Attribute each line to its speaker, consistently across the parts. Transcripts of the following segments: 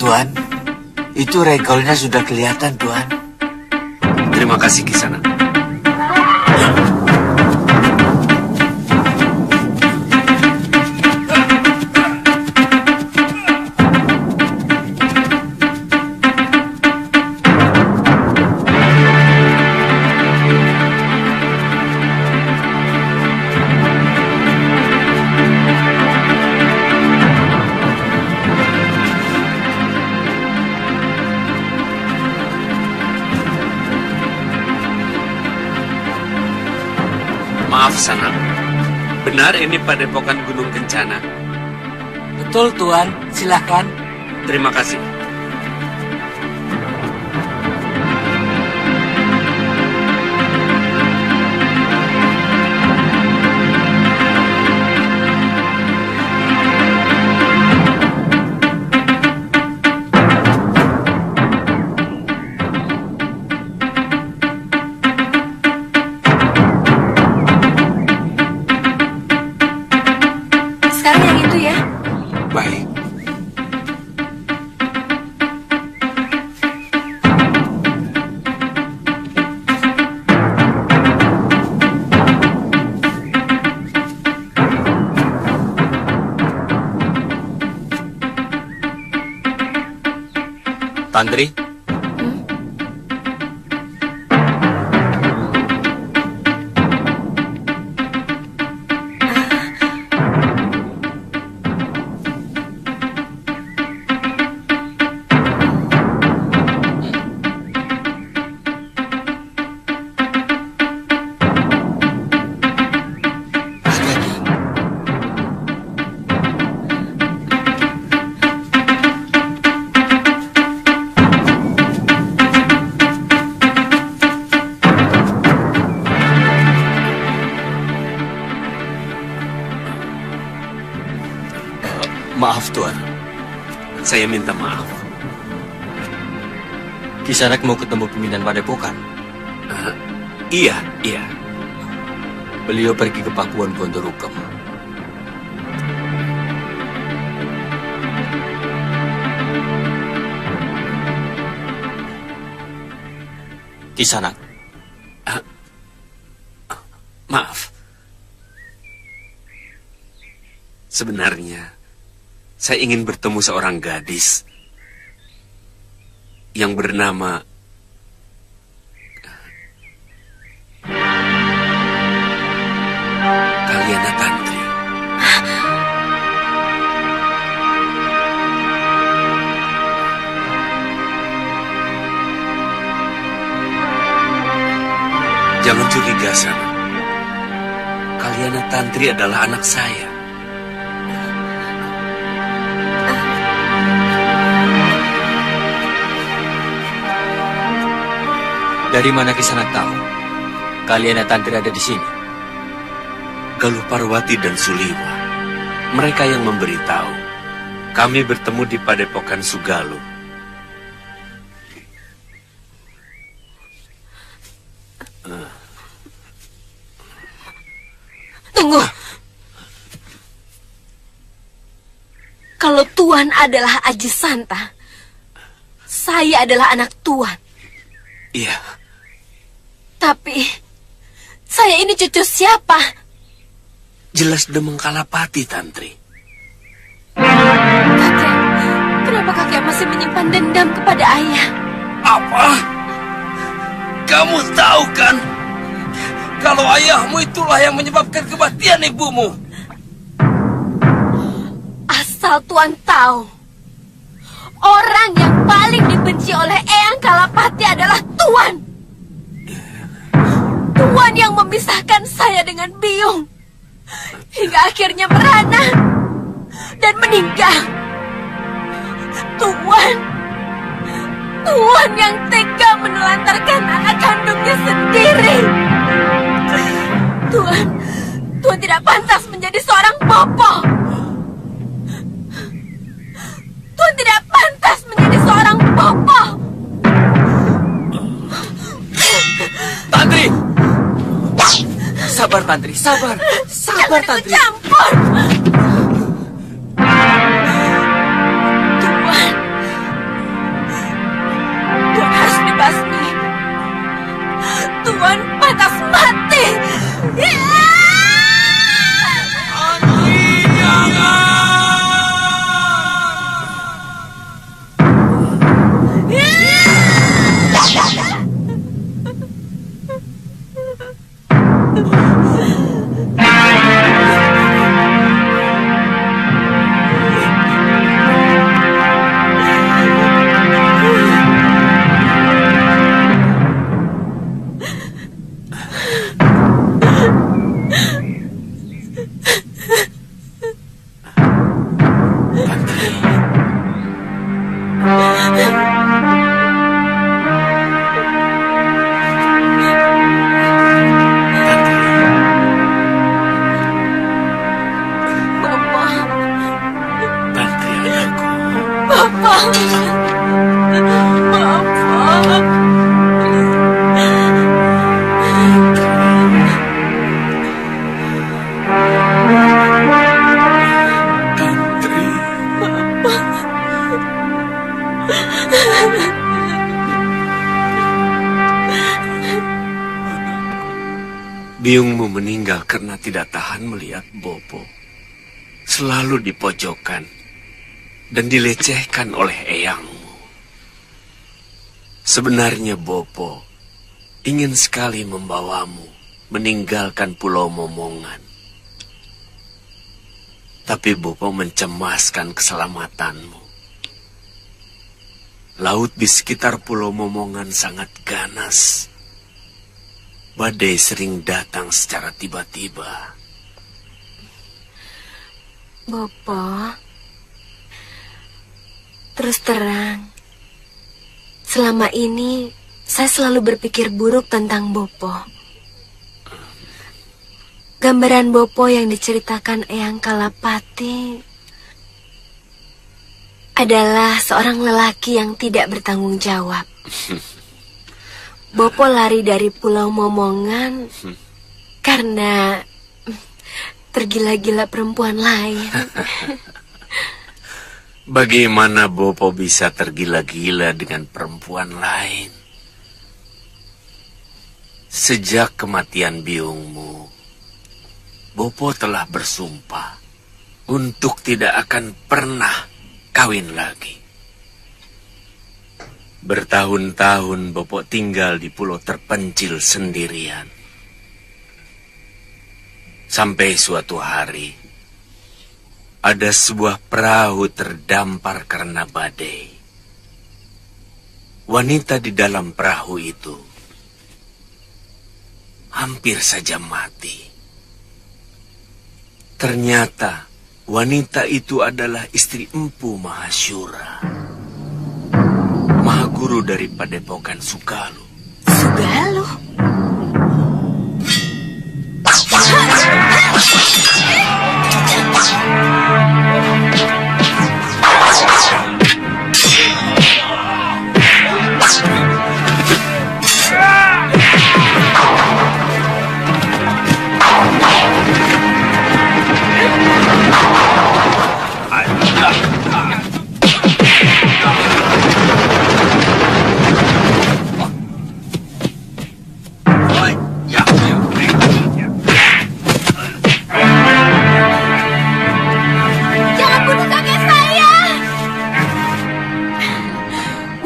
Speaker 1: Tuan. Itu rekolnya sudah kelihatan, Tuan.
Speaker 2: Terima kasih, Kisanak. Maaf, Sanak. Benar ini Padepokan Gunung Kencana?
Speaker 1: Betul, Tuan. Silakan.
Speaker 2: Terima kasih.
Speaker 3: Tantri?
Speaker 4: Maaf, Tuan.
Speaker 2: Saya minta maaf.
Speaker 4: Kisanak mau ketemu pimpinan Padepokan.
Speaker 2: Iya.
Speaker 4: Beliau pergi ke Pakuan Gondorukam. Kisanak.
Speaker 2: Maaf. Sebenarnya, saya ingin bertemu seorang gadis yang bernama Kalyana Tantri. Jangan curiga, Sana. Kalyana Tantri adalah anak saya.
Speaker 4: Dari mana Kisanak tahu Kalyana Tantri ada di sini?
Speaker 2: Galuh Parwati dan Suliwa. Mereka yang memberitahu. Kami bertemu di Padepokan Sugaluh.
Speaker 5: Tunggu. Kalau Tuan adalah Aji Santa, saya adalah anak Tuan.
Speaker 2: Iya.
Speaker 5: Tapi, saya ini cucu siapa?
Speaker 2: Jelas Demang Kalapati, Tantri.
Speaker 5: Kakek, kenapa kakek masih menyimpan dendam kepada ayah?
Speaker 2: Apa? Kamu tahu kan? Kalau ayahmu itulah yang menyebabkan kematian ibumu.
Speaker 5: Asal Tuan tahu, orang yang paling dibenci oleh Eyang Kalapati adalah Tuan. Tuan yang memisahkan saya dengan Biung. Hingga akhirnya merana dan meninggal. Tuan yang tega menelantarkan anak kandungnya sendiri. Tuan tidak pantas menjadi seorang bopo. Tuan tidak pantas menjadi seorang bopo.
Speaker 4: Tantri! Sabar, Tantri, sabar. Sabar,
Speaker 5: Jangan
Speaker 4: Tantri.
Speaker 5: ikut campur.
Speaker 2: Biungmu meninggal karena tidak tahan melihat Bopo selalu dipojokkan dan dilecehkan oleh eyangmu. Sebenarnya Bopo ingin sekali membawamu meninggalkan Pulau Momongan. Tapi Bopo mencemaskan keselamatanmu. Laut di sekitar Pulau Momongan sangat ganas. Badai sering datang secara tiba-tiba.
Speaker 5: Bopo, terus terang, selama ini saya selalu berpikir buruk tentang Bopo. Gambaran Bopo yang diceritakan Eyang Kalapati adalah seorang lelaki yang tidak bertanggung jawab. Bopo lari dari Pulau Momongan karena tergila-gila perempuan lain.
Speaker 2: Bagaimana Bopo bisa tergila-gila dengan perempuan lain? Sejak kematian biungmu, Bopo telah bersumpah untuk tidak akan pernah kawin lagi. Bertahun-tahun Bopo tinggal di pulau terpencil sendirian. Sampai suatu hari, ada sebuah perahu terdampar karena badai. Wanita di dalam perahu itu hampir saja mati. Ternyata wanita itu adalah istri Empu Mahasyura, Mahaguru dari Padepokan Sugalu.
Speaker 5: Sugalu?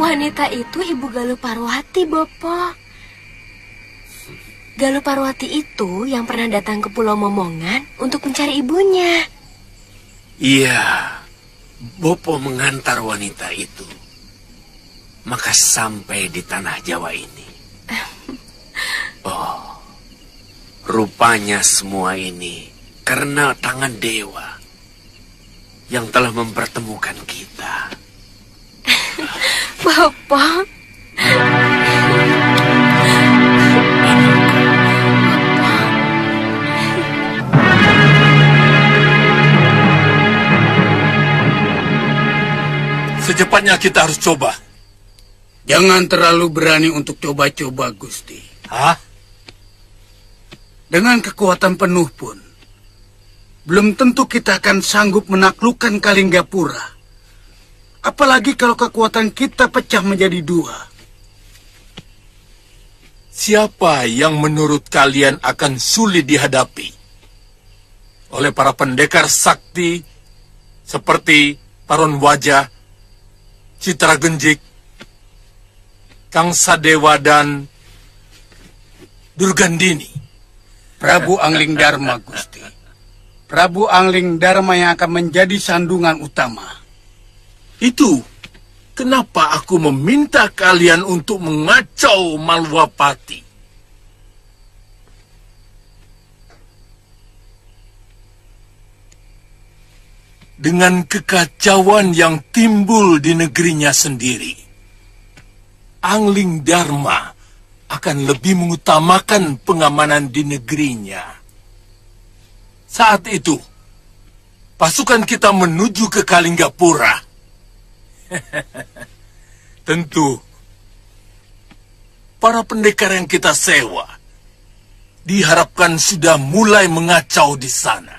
Speaker 5: Wanita itu Ibu Galuh Parwati, Bopo. Galuh Parwati itu yang pernah datang ke Pulau Momongan untuk mencari ibunya.
Speaker 2: Iya, Bopo mengantar wanita itu. Maka sampai di tanah Jawa ini. Oh, rupanya semua ini karena tangan dewa yang telah mempertemukan kita.
Speaker 5: Bapak.
Speaker 3: Secepatnya kita harus coba.
Speaker 6: Jangan terlalu berani untuk coba-coba, Gusti.
Speaker 3: Hah?
Speaker 6: Dengan kekuatan penuh pun, belum tentu kita akan sanggup menaklukkan Kalinggapura. Apalagi kalau kekuatan kita pecah menjadi dua.
Speaker 3: Siapa yang menurut kalian akan sulit dihadapi oleh para pendekar sakti seperti Paron Wajah, Citra Genjik, Kang Sadewa, dan Durgandini?
Speaker 6: Prabu Angling Dharma, Gusti. Prabu Angling Dharma yang akan menjadi sandungan utama.
Speaker 3: Itu kenapa aku meminta kalian untuk mengacau Malwapati. Dengan kekacauan yang timbul di negerinya sendiri, Angling Dharma akan lebih mengutamakan pengamanan di negerinya. Saat itu, pasukan kita menuju ke Kalinggapura. Tentu, para pendekar yang kita sewa diharapkan sudah mulai mengacau di sana.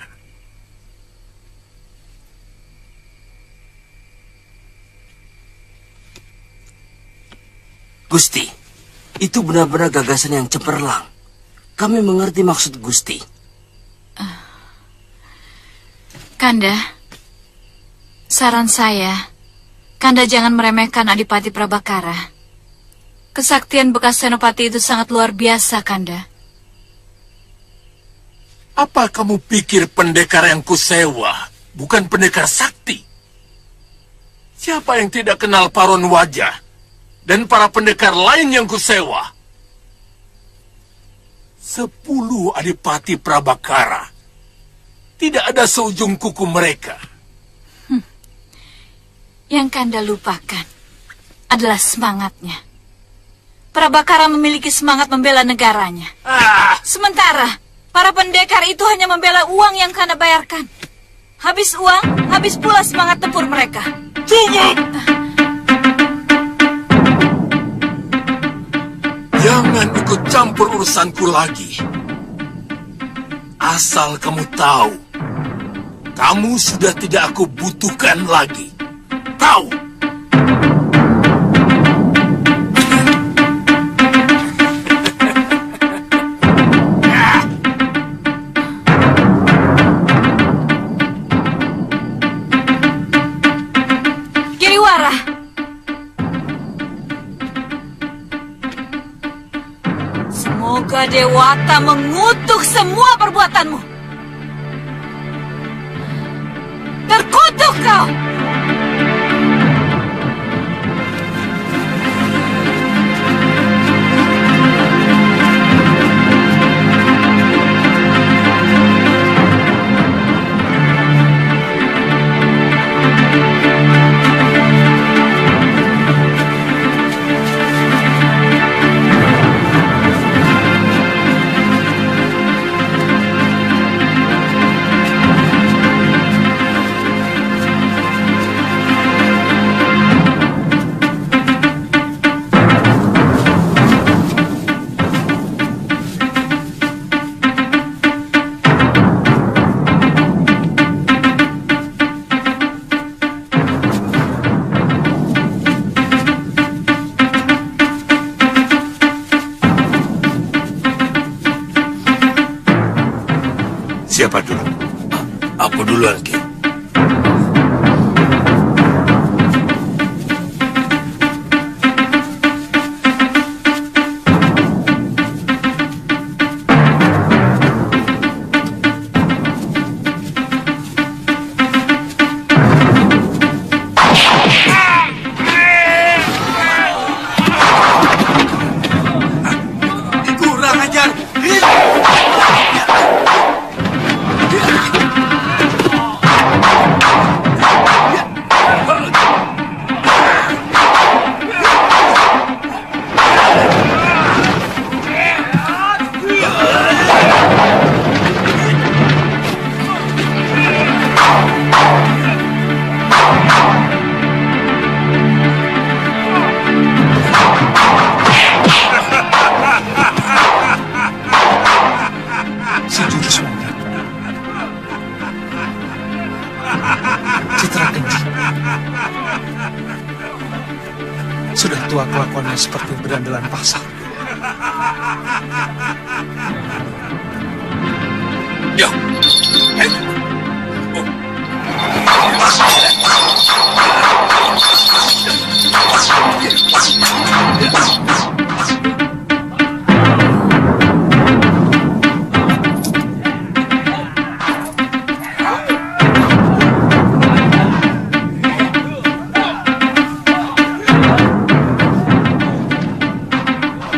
Speaker 7: Gusti, itu benar-benar gagasan yang cemerlang. Kami mengerti maksud Gusti.
Speaker 8: Kanda, saran saya, Kanda jangan meremehkan Adipati Prabakara. Kesaktian bekas Senopati itu sangat luar biasa, Kanda.
Speaker 3: Apa kamu pikir pendekar yang kusewa bukan pendekar sakti? Siapa yang tidak kenal Paron Wajah dan para pendekar lain yang kusewa? 10 Adipati Prabakara. Tidak ada seujung kuku mereka.
Speaker 8: Yang Kanda lupakan adalah semangatnya. Prabakara memiliki semangat membela negaranya. Sementara para pendekar itu hanya membela uang yang Kanda bayarkan. Habis uang, habis pula semangat tempur mereka.
Speaker 3: Cukup! Jangan ikut campur urusanku lagi. Asal kamu tahu, kamu sudah tidak aku butuhkan lagi. Tahu?
Speaker 8: Giriwara, semoga Dewata mengutuk semua perbuatanmu. Terkutuk kau!
Speaker 3: Siapa dulu? Aku duluan, Ki. Kurang ajar. Si jurus monyet. Citra Genji. Sudah tua kelakuannya seperti berandalan pasar. Ya.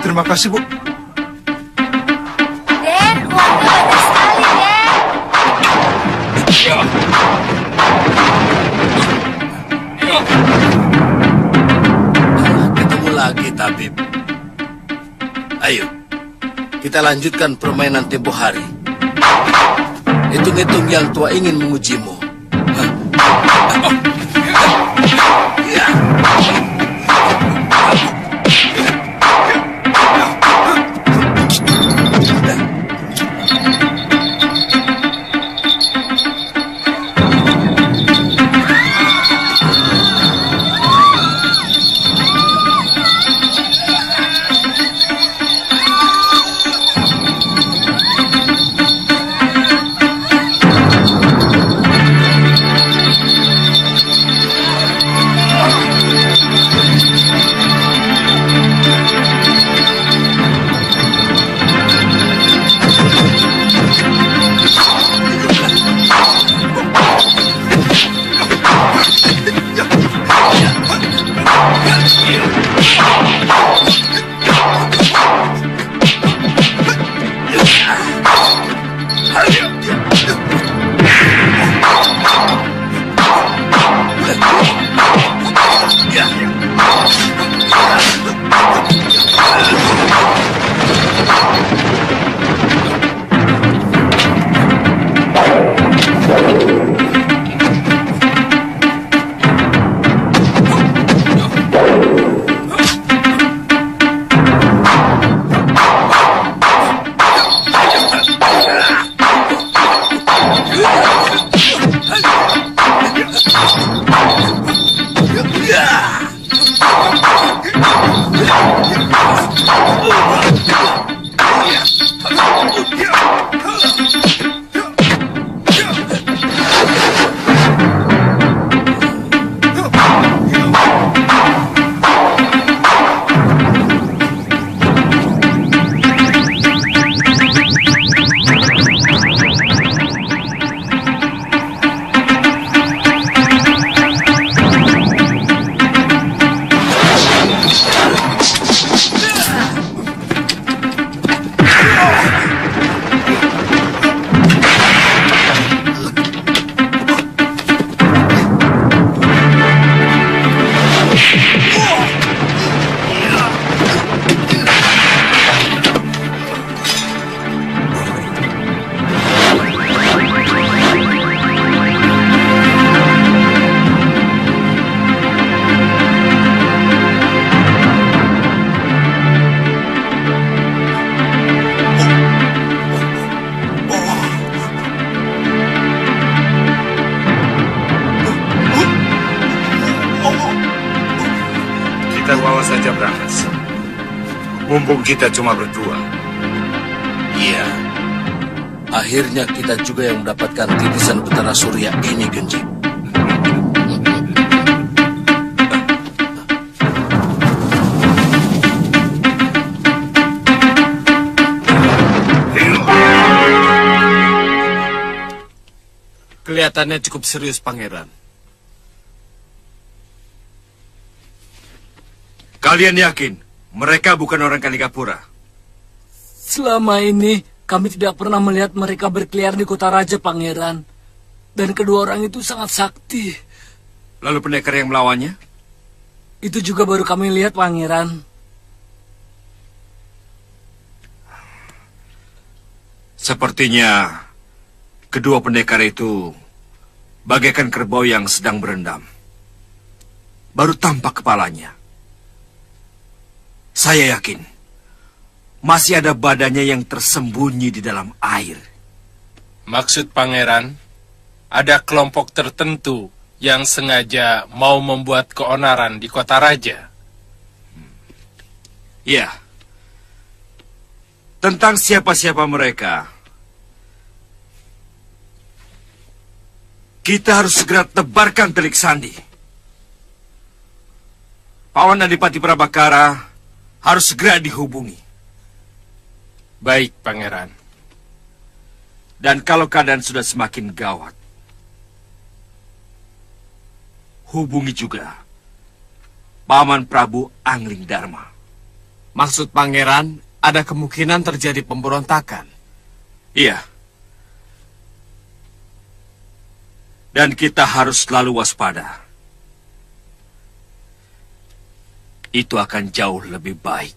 Speaker 3: Terima kasih, Bu.
Speaker 5: Den, uangnya banyak sekali, Den.
Speaker 7: Ketemu lagi, Tabib. Ayo, kita lanjutkan permainan tempo hari. Hitung-hitung yang tua ingin mengujimu. Hah? Oh. Ya.
Speaker 9: kita bawa saja Brangas. Mumpung kita cuma berdua.
Speaker 7: Iya. Akhirnya kita juga yang mendapatkan titisan Betara Surya ini, Genji.
Speaker 3: Kelihatannya cukup serius, Pangeran.
Speaker 2: Kalian yakin mereka bukan orang Kalingapura?
Speaker 10: Selama ini kami tidak pernah melihat mereka berkeliaran di kota raja, Pangeran. Dan kedua orang itu sangat sakti.
Speaker 2: Lalu pendekar yang melawannya?
Speaker 10: Itu juga baru kami lihat, Pangeran.
Speaker 2: Sepertinya kedua pendekar itu bagaikan kerbau yang sedang berendam. Baru tampak kepalanya. Saya yakin masih ada badannya yang tersembunyi di dalam air.
Speaker 11: Maksud Pangeran, ada kelompok tertentu yang sengaja mau membuat keonaran di kota raja.
Speaker 2: Ya. Tentang siapa-siapa mereka, kita harus segera tebarkan telik sandi. Pawan Adipati Prabakara harus segera dihubungi.
Speaker 11: Baik, Pangeran.
Speaker 2: Dan kalau keadaan sudah semakin gawat, hubungi juga Paman Prabu Angling Dharma.
Speaker 3: Maksud Pangeran, ada kemungkinan terjadi pemberontakan.
Speaker 2: Iya. Dan kita harus selalu waspada. Itu akan jauh lebih baik.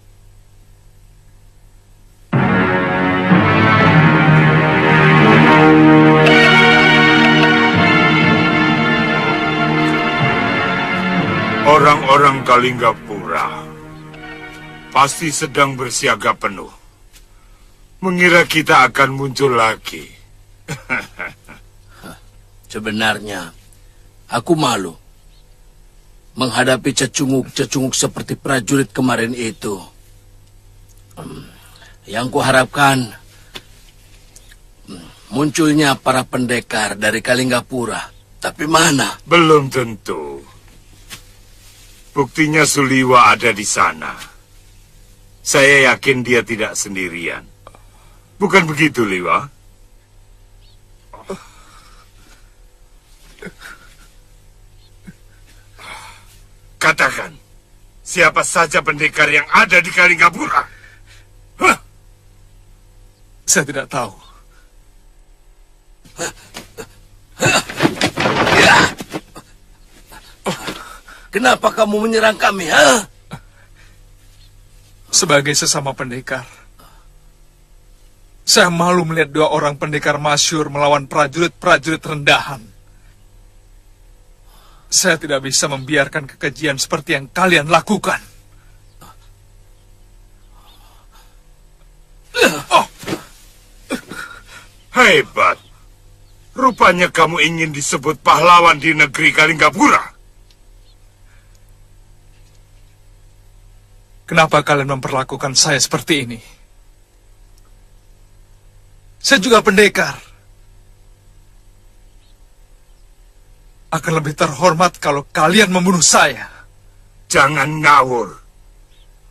Speaker 9: Orang-orang Kalinggapura pasti sedang bersiaga penuh. Mengira kita akan muncul lagi.
Speaker 7: Sebenarnya, aku malu menghadapi cecunguk-cecunguk seperti prajurit kemarin itu. Yang kuharapkan munculnya para pendekar dari Kalinggapura. Tapi mana?
Speaker 9: Belum tentu. Buktinya Suliwa ada di sana. Saya yakin dia tidak sendirian. Bukan begitu, Liwa? Katakan, siapa saja pendekar yang ada di Kalinggapura? Hah?
Speaker 3: Saya tidak tahu.
Speaker 7: Kenapa kamu menyerang kami, ha?
Speaker 12: Sebagai sesama pendekar, saya malu melihat dua orang pendekar masyhur melawan prajurit-prajurit rendahan. Saya tidak bisa membiarkan kekejian seperti yang kalian lakukan.
Speaker 9: Hebat. Rupanya kamu ingin disebut pahlawan di negeri Kalinggapura.
Speaker 12: Kenapa kalian memperlakukan saya seperti ini? Saya juga pendekar. Akan lebih terhormat kalau kalian membunuh saya.
Speaker 9: Jangan ngawur.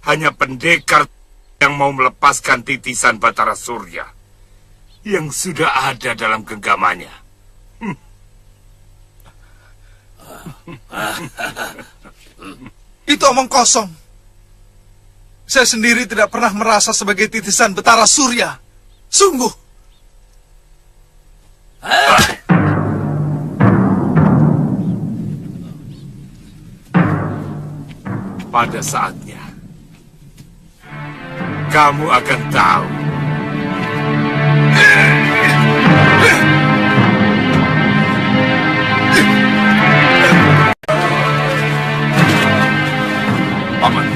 Speaker 9: Hanya pendekar yang mau melepaskan titisan Batara Surya yang sudah ada dalam genggamannya.
Speaker 12: Itu omong kosong. Saya sendiri tidak pernah merasa sebagai titisan Betara Surya. Sungguh.
Speaker 9: Pada saatnya, kamu akan tahu.
Speaker 2: Paman,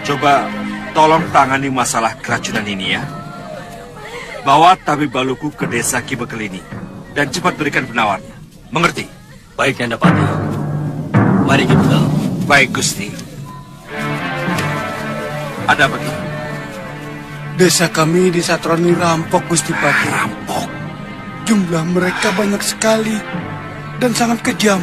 Speaker 2: coba tolong tangani masalah keracunan ini ya. Bawa tabib Baluku ke desa Kibekel ini dan cepat berikan penawarnya. Mengerti?
Speaker 4: Baik, Nanda Pati. Mari kita.
Speaker 2: Baik, Gusti. Ada apa, Ki?
Speaker 6: Desa kami disatroni rampok, Gusti Pati.
Speaker 2: Rampok?
Speaker 6: Jumlah mereka banyak sekali dan sangat kejam.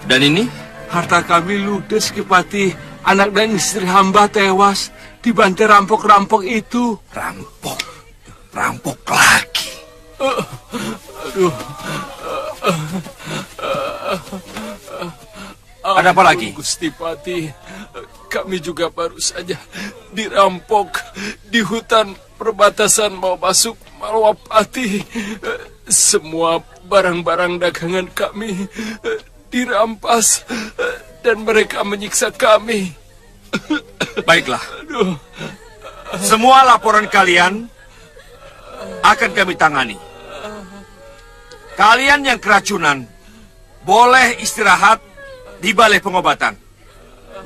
Speaker 2: Dan ini?
Speaker 3: Harta kami ludes, Ki Pati. Anak dan istri hamba tewas dibantai rampok-rampok itu.
Speaker 2: Rampok? Rampok lagi?
Speaker 3: Aduh.
Speaker 2: Ada apa lagi?
Speaker 3: Gusti Pati, kami juga baru saja dirampok di hutan perbatasan mau masuk Malwapati. Semua barang-barang dagangan kami dirampas dan mereka menyiksa kami.
Speaker 2: Baiklah. Semua laporan kalian akan kami tangani. Kalian yang keracunan boleh istirahat di balai pengobatan.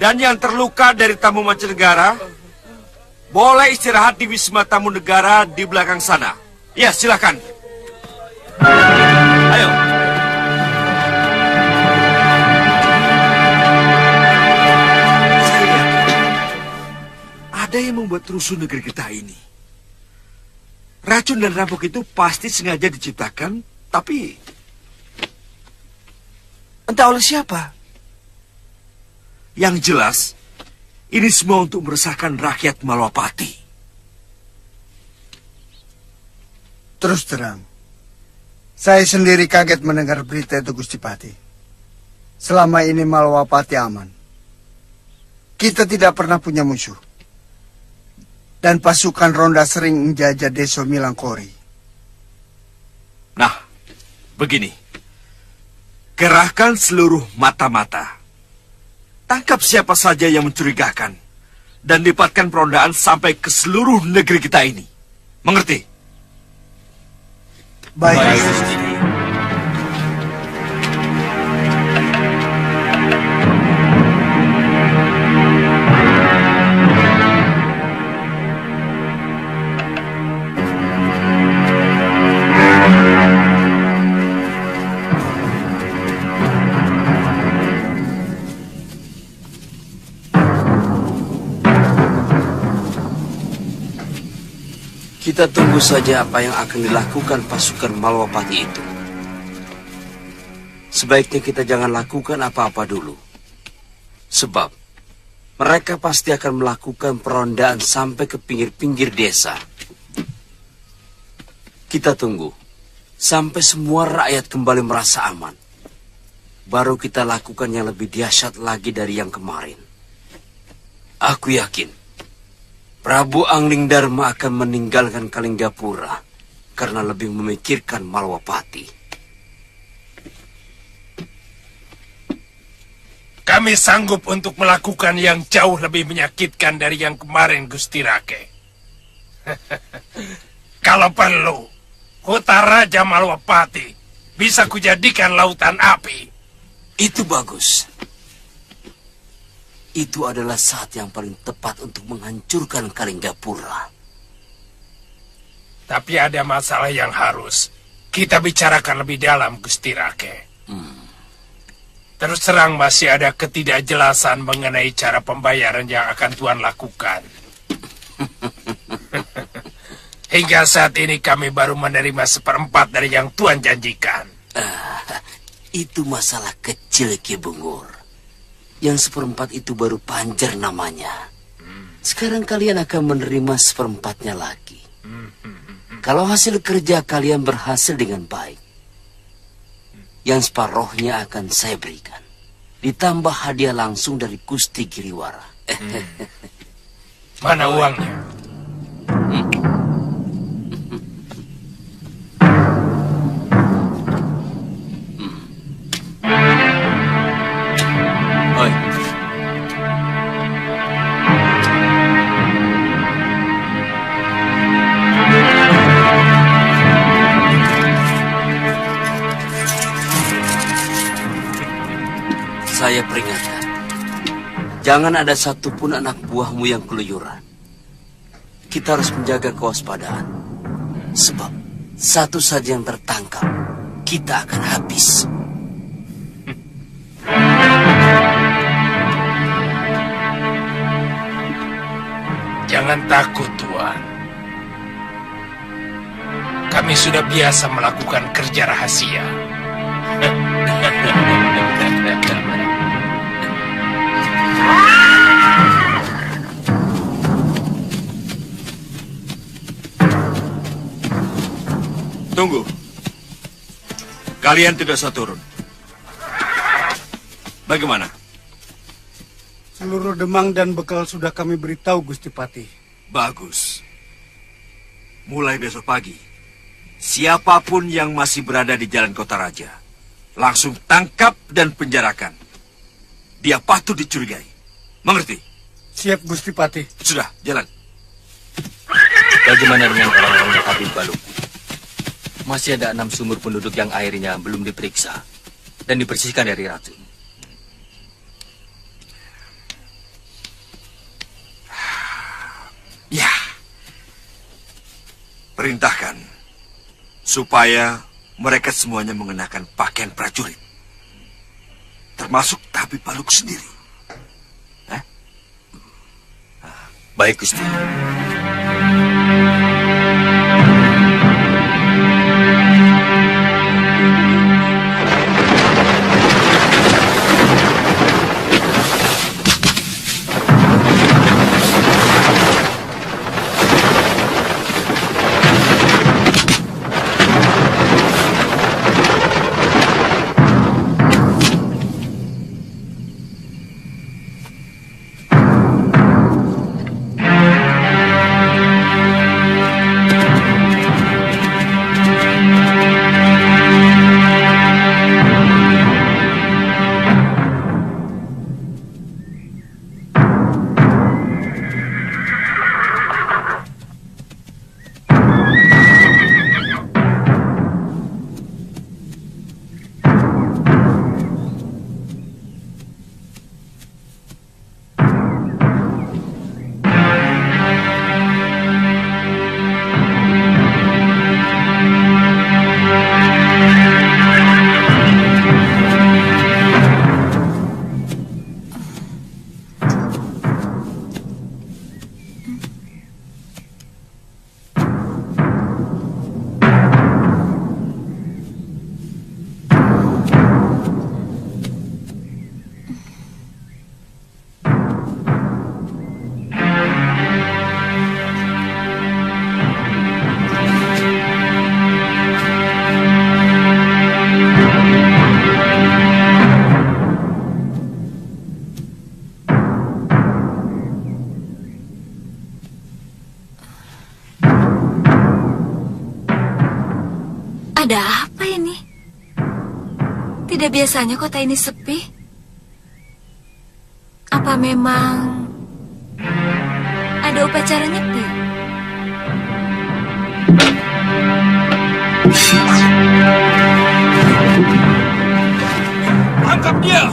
Speaker 2: Dan yang terluka dari tamu mancanegara boleh istirahat di Wisma Tamu Negara di belakang sana. Ya, silakan. Ayo. Saya lihat ada yang membuat rusuh negeri kita ini. Racun dan rampok itu pasti sengaja diciptakan, tapi entah oleh siapa. Yang jelas, ini semua untuk meresahkan rakyat Malwapati.
Speaker 6: Terus terang, saya sendiri kaget mendengar berita itu, Gusti Pati. Selama ini Malwapati aman. Kita tidak pernah punya musuh. Dan pasukan ronda sering menjajah Desa Milangkori.
Speaker 2: Nah, begini. Kerahkan seluruh mata-mata. Tangkap siapa saja yang mencurigakan. Dan lipatkan perondaan sampai ke seluruh negeri kita ini. Mengerti?
Speaker 6: Baik.
Speaker 1: Kita tunggu saja apa yang akan dilakukan pasukan Malwapati itu. Sebaiknya kita jangan lakukan apa-apa dulu. Sebab mereka pasti akan melakukan perondaan sampai ke pinggir-pinggir desa. Kita tunggu sampai semua rakyat kembali merasa aman. Baru kita lakukan yang lebih dahsyat lagi dari yang kemarin. Aku yakin Prabu Angling Dharma akan meninggalkan Kalinggapura karena lebih memikirkan Malwapati.
Speaker 9: Kami sanggup untuk melakukan yang jauh lebih menyakitkan dari yang kemarin, Gusti Rake. Kalau perlu, kota Raja Malwapati bisa kujadikan lautan api.
Speaker 1: Itu bagus. Itu adalah saat yang paling tepat untuk menghancurkan Kalinggapura.
Speaker 9: Tapi ada masalah yang harus kita bicarakan lebih dalam, Gusti Rake. Terus terang masih ada ketidakjelasan mengenai cara pembayaran yang akan Tuan lakukan. Hingga saat ini kami baru menerima 1/4 dari yang Tuan janjikan.
Speaker 1: Itu masalah kecil, Ki Bungur. Yang 1/4 itu baru panjar namanya. Sekarang kalian akan menerima 1/4-nya lagi. Kalau hasil kerja kalian berhasil dengan baik, yang separohnya akan saya berikan. Ditambah hadiah langsung dari Gusti Giriwara.
Speaker 9: Mana uangnya?
Speaker 1: Saya peringatkan, jangan ada satupun anak buahmu yang keluyuran. Kita harus menjaga kewaspadaan. Sebab satu saja yang tertangkap, kita akan habis.
Speaker 9: Jangan takut, Tuan. Kami sudah biasa melakukan kerja rahasia.
Speaker 2: Tunggu. Kalian tidak usah turun. Bagaimana?
Speaker 6: Seluruh demang dan bekal sudah kami beritahu, Gusti Patih.
Speaker 2: Bagus. Mulai besok pagi, siapapun yang masih berada di Jalan Kota Raja, langsung tangkap dan penjarakan. Dia patut dicurigai. Mengerti?
Speaker 6: Siap, Gusti Patih.
Speaker 2: Sudah, jalan.
Speaker 4: Bagaimana dengan orang-orangnya Habib Baluk? Masih ada 6 sumur penduduk yang airnya belum diperiksa dan dibersihkan dari racun.
Speaker 2: Ya. Perintahkan supaya mereka semuanya mengenakan pakaian prajurit. Termasuk Habib Baluk sendiri.
Speaker 4: Baik, Gusti.
Speaker 8: Ada apa ini? Tidak biasanya kota ini sepi. Apa memang ada upacara nyepi?
Speaker 2: Tangkap dia!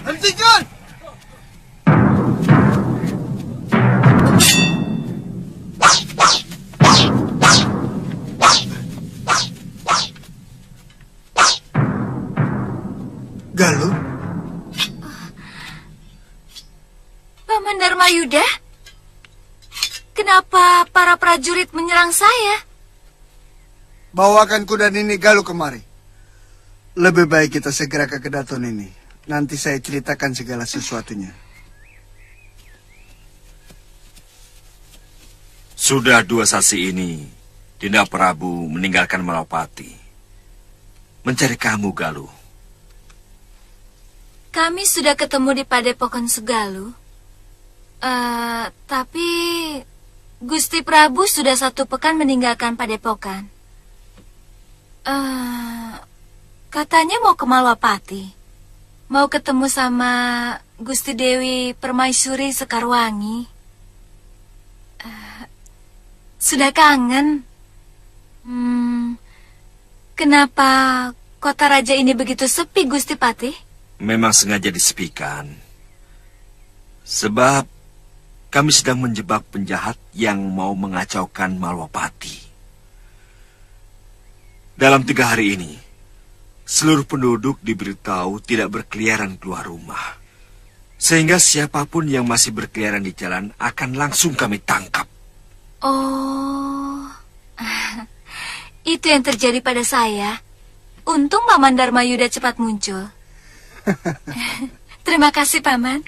Speaker 6: Hentikan! Galuh?
Speaker 8: Paman Dharmayuda? Kenapa para prajurit menyerang saya?
Speaker 6: Bawakan kuda Nini Galuh kemari. Lebih baik kita segera ke Kedaton ini. Nanti saya ceritakan segala sesuatunya.
Speaker 2: Sudah 2 sasi ini, Dinda Prabu meninggalkan Malapati. Mencari kamu, Galuh.
Speaker 8: Kami sudah ketemu di Padepokan Segaluh. Tapi Gusti Prabu sudah 1 pekan meninggalkan Padepokan. Katanya mau ke Malwapati. Mau ketemu sama Gusti Dewi Permaisuri Sekarwangi. Sudah kangen. Kenapa kota raja ini begitu sepi, Gusti Patih?
Speaker 2: Memang sengaja disepikan. Sebab kami sedang menjebak penjahat yang mau mengacaukan Malwapati. Dalam 3 hari ini, seluruh penduduk diberitahu tidak berkeliaran keluar rumah. Sehingga siapapun yang masih berkeliaran di jalan akan langsung kami tangkap.
Speaker 8: Oh, itu yang terjadi pada saya. Untung Paman Dharmayuda cepat muncul. Terima kasih, Paman.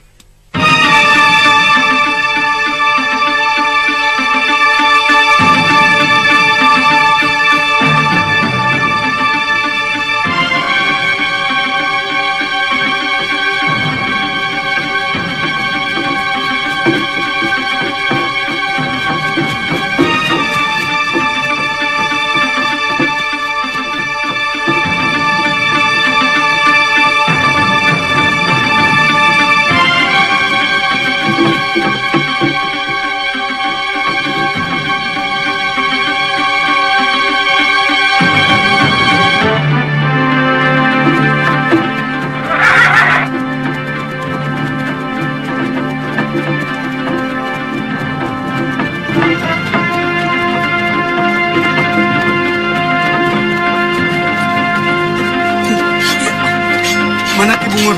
Speaker 6: Mana Ki Bungur?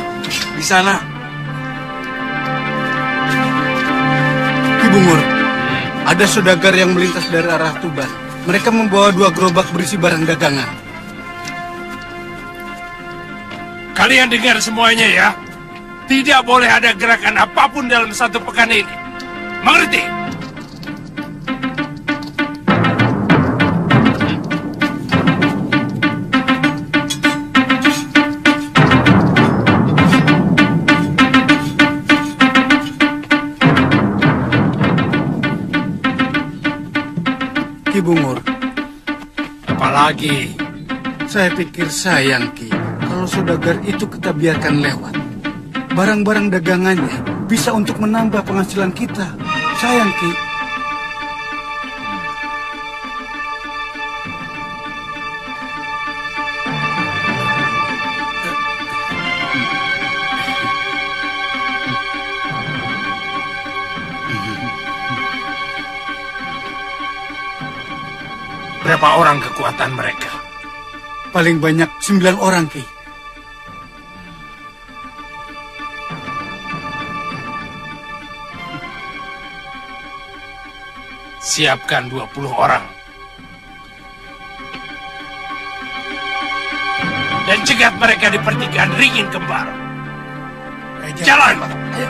Speaker 6: Di sana. Ki Bungur, ada saudagar yang melintas dari arah Tuban. Mereka membawa 2 gerobak berisi barang dagangan.
Speaker 9: Kalian dengar semuanya ya. Tidak boleh ada gerakan apapun dalam 1 pekan ini. Mengerti?
Speaker 6: Ki Bungur.
Speaker 9: Apalagi?
Speaker 6: Saya pikir sayang, Ki, kalau saudagar itu kita biarkan lewat. Barang-barang dagangannya bisa untuk menambah penghasilan kita. Sayang, Ki.
Speaker 9: Berapa orang kekuatan mereka?
Speaker 6: Paling banyak 9 orang, Ki.
Speaker 9: Siapkan 20 orang. Dan cegat mereka di pertigaan Ringin Kembar. Jalan!
Speaker 6: Ayo.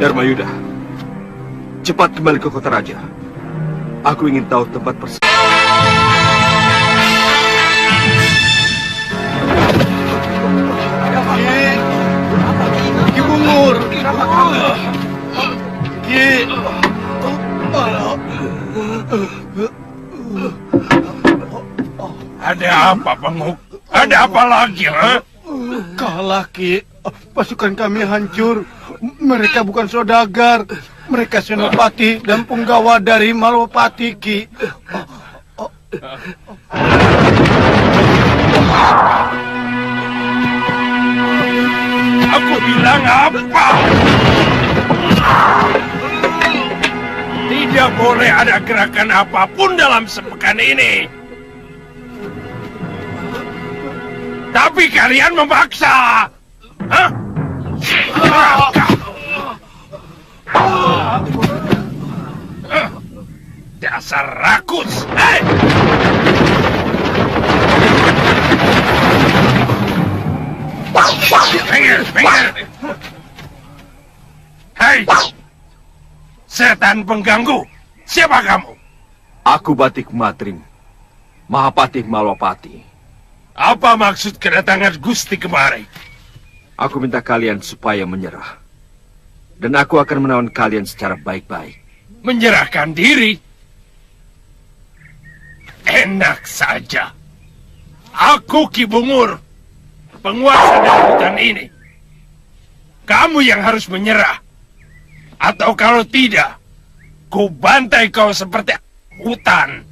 Speaker 2: Dharmayuda, cepat kembali ke kota raja. Aku ingin tahu tempat persis.
Speaker 12: Ki Bungur. Ki.
Speaker 9: Ada apa, Penguk? Ada apa lagi, ha?
Speaker 12: Kalah, Ki. Pasukan kami hancur. Mereka bukan saudagar. Mereka senopati dan punggawa dari Malwapati, Ki.
Speaker 9: Aku bilang apa? Tidak boleh ada gerakan apapun dalam sepekan ini. Tapi kalian memaksa. Hah? Dasar rakus. Hei! Minggir. Hei! Setan pengganggu. Siapa kamu?
Speaker 2: Aku Batik Matrim, Mahapati Malwapati.
Speaker 9: Apa maksud kedatangan Gusti kemari?
Speaker 2: Aku minta kalian supaya menyerah. Dan aku akan menawan kalian secara baik-baik.
Speaker 9: Menyerahkan diri? Enak saja. Aku Ki Bungur, penguasa dari hutan ini. Kamu yang harus menyerah. Atau kalau tidak, ku bantai kau seperti hutan.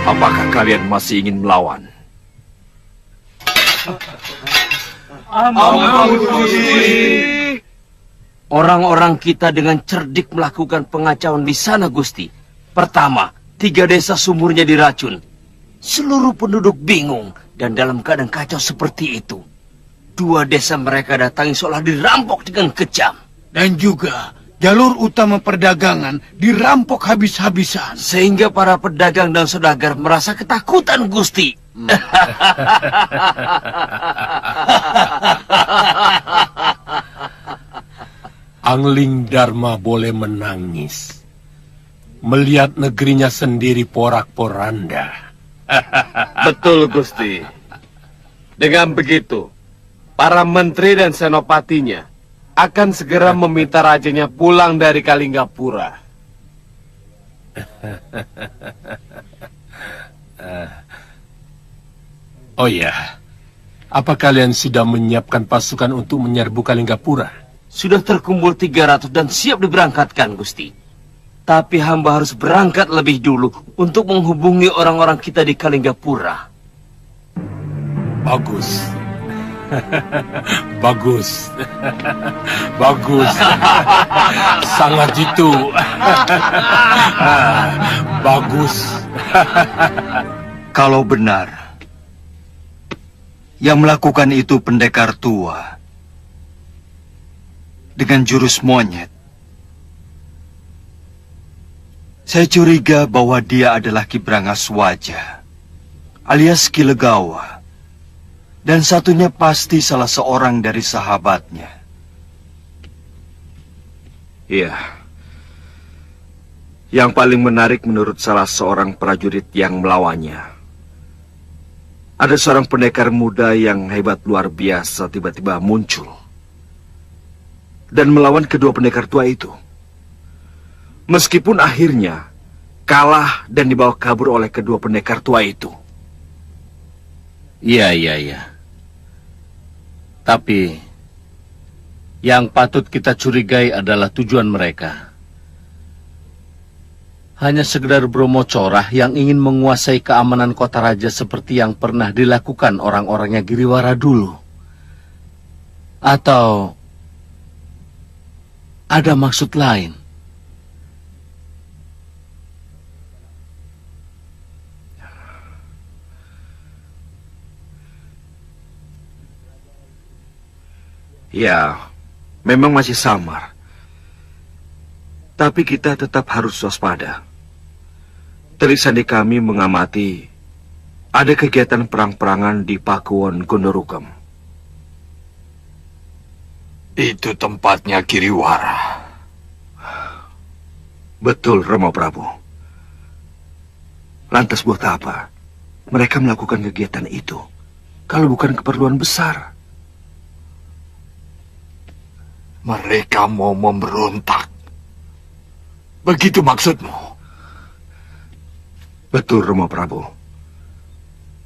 Speaker 2: Apakah kalian masih ingin melawan?
Speaker 1: Orang-orang kita dengan cerdik melakukan pengacauan di sana, Gusti. Pertama, 3 desa sumurnya diracun. Seluruh penduduk bingung dan dalam keadaan kacau seperti itu. 2 desa mereka datangi seolah dirampok dengan kejam.
Speaker 12: Dan juga jalur utama perdagangan dirampok habis-habisan.
Speaker 1: Sehingga para pedagang dan saudagar merasa ketakutan, Gusti.
Speaker 11: Angling Dharma boleh menangis melihat negerinya sendiri porak-poranda.
Speaker 13: Betul, Gusti. Dengan begitu, para menteri dan senopatinya akan segera meminta rajanya pulang dari Kalinggapura.
Speaker 11: Oh ya, apa kalian sudah menyiapkan pasukan untuk menyerbu Kalinggapura?
Speaker 1: Sudah terkumpul 300 dan siap diberangkatkan, Gusti. Tapi hamba harus berangkat lebih dulu untuk menghubungi orang-orang kita di Kalinggapura.
Speaker 11: Bagus. Bagus. Bagus. Sangat jitu. Bagus.
Speaker 14: Kalau benar yang melakukan itu pendekar tua dengan jurus monyet, saya curiga bahwa dia adalah Ki Brangaswaja alias Ki Legawa, dan satunya pasti salah seorang dari sahabatnya.
Speaker 2: Iya. Yang paling menarik menurut salah seorang prajurit yang melawannya, ada seorang pendekar muda yang hebat luar biasa tiba-tiba muncul. dan melawan kedua pendekar tua itu. Meskipun akhirnya kalah dan dibawa kabur oleh kedua pendekar tua itu.
Speaker 7: Iya. Tapi yang patut kita curigai adalah tujuan mereka. Hanya sekedar Bromo Corah yang ingin menguasai keamanan kota raja seperti yang pernah dilakukan orang-orangnya Giriwara dulu. Atau ada maksud lain?
Speaker 2: Ya, memang masih samar. Tapi kita tetap harus waspada. Telik sandi kami mengamati ada kegiatan perang-perangan di Pakuwon Gondorugem.
Speaker 3: Itu tempatnya Giriwara.
Speaker 2: Betul, Rama Prabu. Lantas buat apa mereka melakukan kegiatan itu kalau bukan keperluan besar?
Speaker 3: Mereka mau memberontak. Begitu maksudmu?
Speaker 2: Betul, Rama Prabu.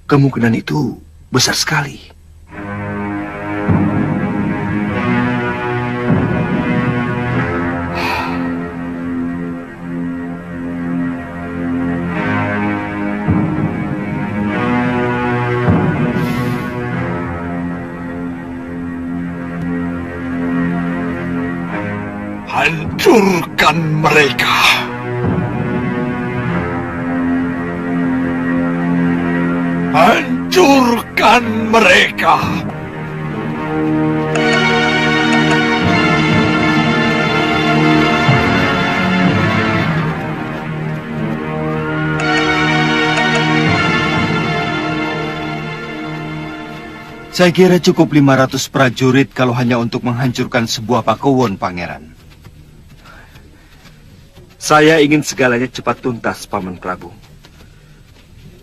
Speaker 2: Kemungkinan itu besar sekali.
Speaker 3: Hancurkan mereka. Hancurkan mereka.
Speaker 14: Saya kira cukup 500 prajurit kalau hanya untuk menghancurkan sebuah Pakuwon, Pangeran.
Speaker 2: Saya ingin segalanya cepat tuntas, Paman Prabu.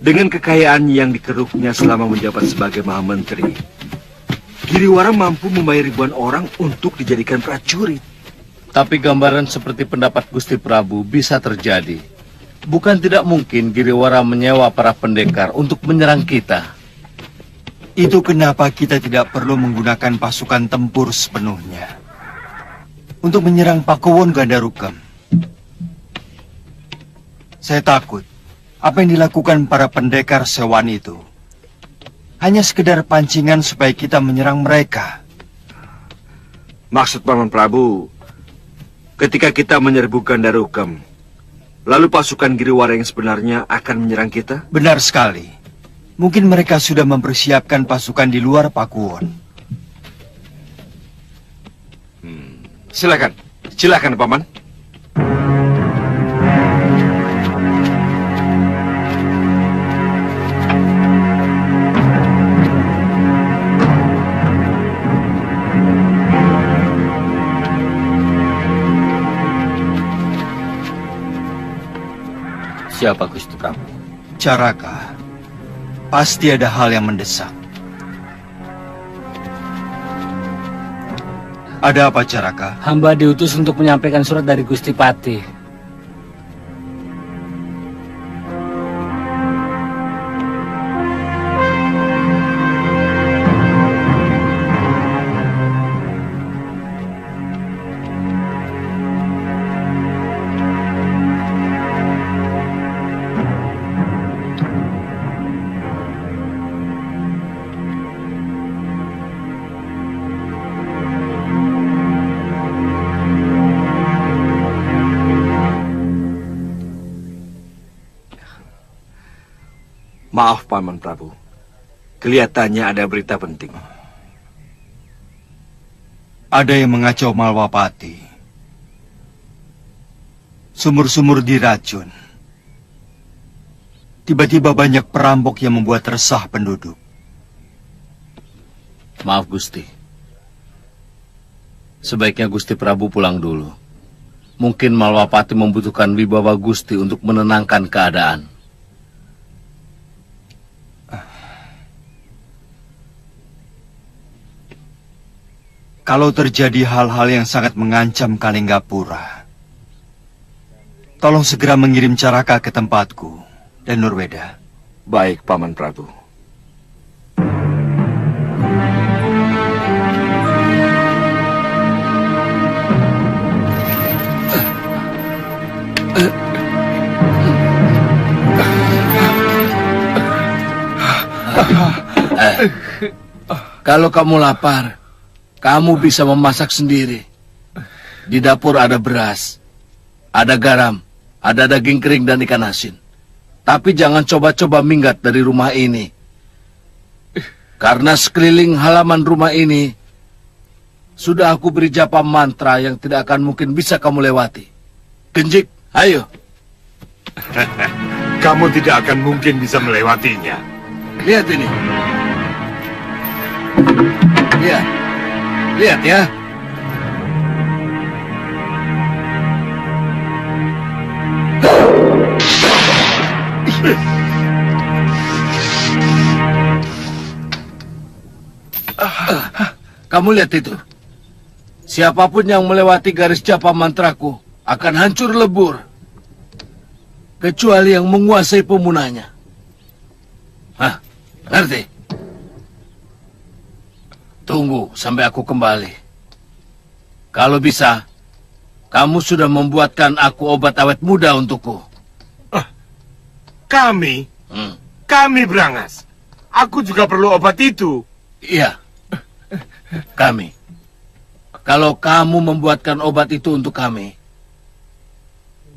Speaker 2: Dengan kekayaan yang dikeruknya selama menjabat sebagai Mahamenteri, Giriwara mampu membayar ribuan orang untuk dijadikan prajurit.
Speaker 7: Tapi gambaran seperti pendapat Gusti Prabu bisa terjadi. Bukan tidak mungkin Giriwara menyewa para pendekar untuk menyerang kita.
Speaker 14: Itu kenapa kita tidak perlu menggunakan pasukan tempur sepenuhnya untuk menyerang Pakuwon Gondorugem. Saya takut apa yang dilakukan para pendekar sewaan itu hanya sekedar pancingan supaya kita menyerang mereka.
Speaker 2: Maksud Paman Prabu, ketika kita menyerbu Gondorugem, lalu pasukan Giriwara yang sebenarnya akan menyerang kita?
Speaker 14: Benar sekali. Mungkin mereka sudah mempersiapkan pasukan di luar Pakuwon.
Speaker 2: Silakan Paman.
Speaker 7: Siapa Gusti Prabu?
Speaker 14: Caraka, pasti ada hal yang mendesak. Ada apa, Caraka?
Speaker 10: Hamba diutus untuk menyampaikan surat dari Gusti Patih.
Speaker 2: Maaf, Paman Prabu. Kelihatannya ada berita penting.
Speaker 14: Ada yang mengacau Malwapati. Sumur-sumur diracun. Tiba-tiba banyak perampok yang membuat resah penduduk.
Speaker 7: Maaf, Gusti. Sebaiknya Gusti Prabu pulang dulu. Mungkin Malwapati membutuhkan wibawa Gusti untuk menenangkan keadaan.
Speaker 14: kalau terjadi hal-hal yang sangat mengancam Kalinggapura, tolong segera mengirim Caraka ke tempatku dan Nurweda.
Speaker 13: Baik, Paman Prabu.
Speaker 7: Kalau kamu lapar, kamu bisa memasak sendiri. Di dapur ada beras, ada garam, ada daging kering dan ikan asin. Tapi jangan coba-coba minggat dari rumah ini. Karena sekeliling halaman rumah ini sudah aku beri japa mantra yang tidak akan mungkin bisa kamu lewati. Genjik, ayo.
Speaker 3: Kamu tidak akan mungkin bisa melewatinya.
Speaker 7: Lihat ini. Lihat. Lihat ya. Kamu lihat itu. Siapapun yang melewati garis japa mantraku akan hancur lebur. Kecuali yang menguasai pemunanya. Hah, ngerti? Tunggu sampai aku kembali. Kalau bisa, kamu sudah membuatkan aku obat awet muda untukku.
Speaker 3: Kami? Kami Brangas. Aku juga perlu obat itu.
Speaker 7: Iya, kami. Kalau kamu membuatkan obat itu untuk kami,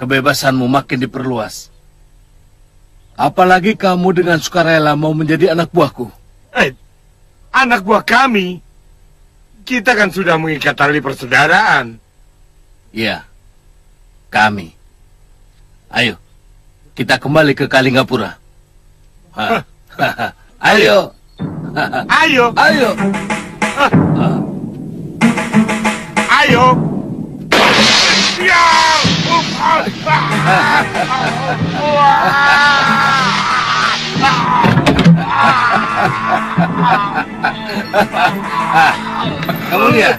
Speaker 7: kebebasanmu makin diperluas. Apalagi kamu dengan sukarela mau menjadi anak buahku.
Speaker 3: Anak buah kami? Kita kan sudah mengikat tali persaudaraan.
Speaker 7: Iya, kami. Ayo, kita kembali ke Kalinggapura. Ayo.
Speaker 3: Ayo.
Speaker 7: Ayo.
Speaker 3: Ayo. Ya.
Speaker 7: Kamu lihat?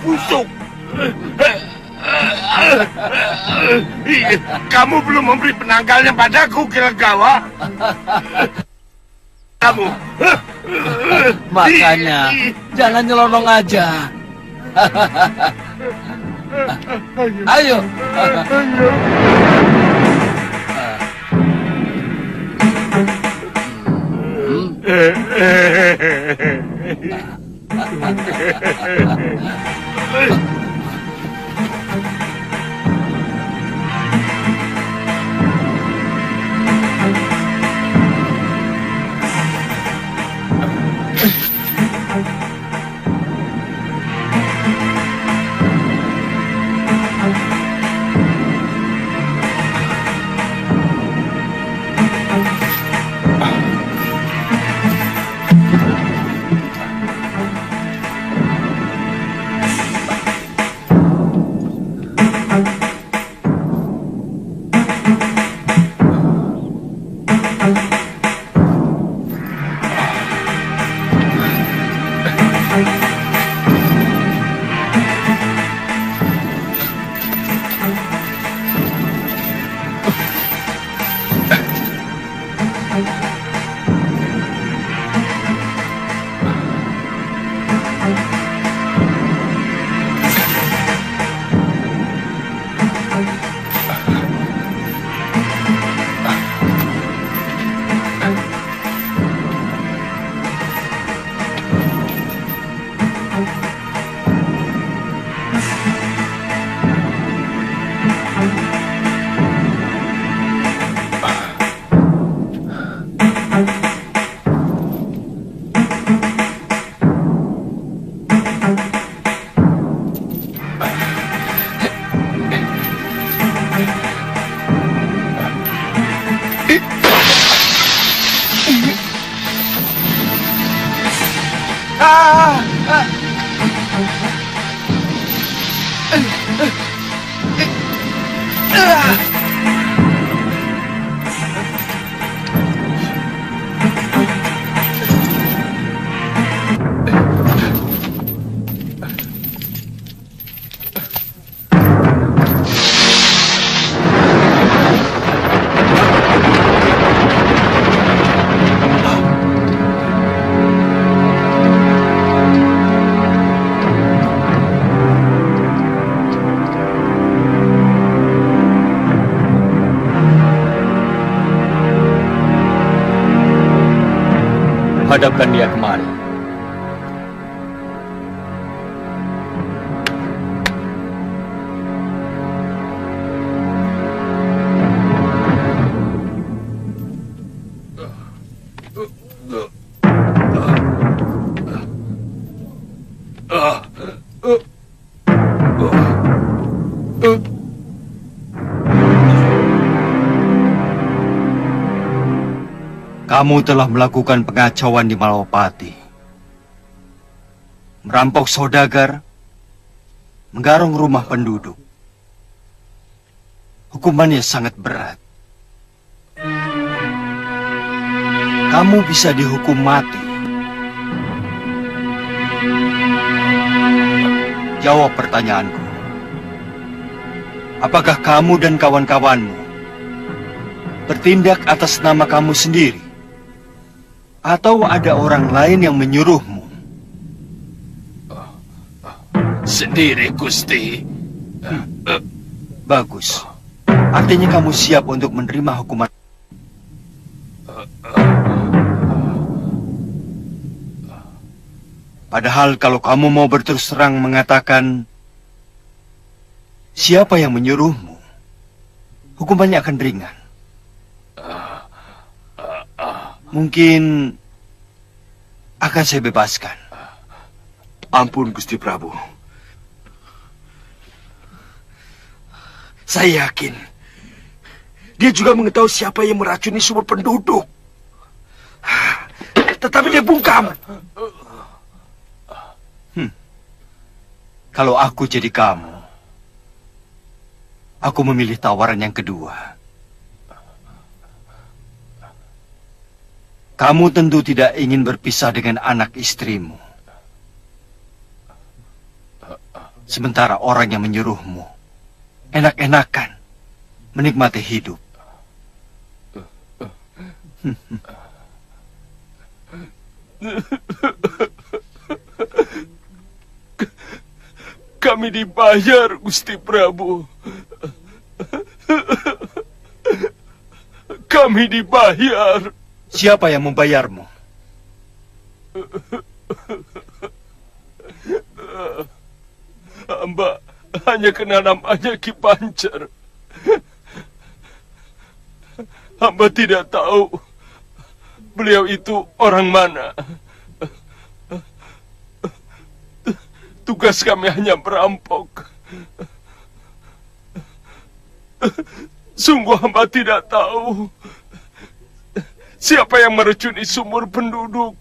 Speaker 3: Busuk. Kamu belum memberi penanggalnya padaku, Kilegawa. Kamu.
Speaker 7: Makanya, jangan nyelonong aja. Ayo.
Speaker 4: Hadapkan dia kemari.
Speaker 14: Kamu telah melakukan pengacauan di Malawapati, merampok saudagar, menggarong rumah penduduk. Hukumannya sangat berat. Kamu bisa dihukum mati. Jawab pertanyaanku. Apakah kamu dan kawan-kawanmu bertindak atas nama kamu sendiri? Atau ada orang lain yang menyuruhmu?
Speaker 3: Sendiri, Gusti.
Speaker 14: Bagus. Artinya kamu siap untuk menerima hukuman. Padahal kalau kamu mau berterus terang mengatakan siapa yang menyuruhmu, hukumannya akan ringan. Mungkin akan saya bebaskan.
Speaker 2: Ampun, Gusti Prabu.
Speaker 3: Saya yakin dia juga mengetahui siapa yang meracuni semua penduduk. Tetapi dia bungkam.
Speaker 14: Kalau aku jadi kamu, aku memilih tawaran yang kedua. Kamu tentu tidak ingin berpisah dengan anak istrimu. Sementara orang yang menyuruhmu enak-enakan menikmati hidup.
Speaker 3: Kami dibayar, Gusti Prabu. Kami dibayar.
Speaker 14: Siapa yang membayarmu?
Speaker 3: Hamba hanya kenal namanya Ki Pancer. Hamba tidak tahu beliau itu orang mana. Tugas kami hanya merampok. Sungguh hamba tidak tahu siapa yang meracuni sumur penduduk.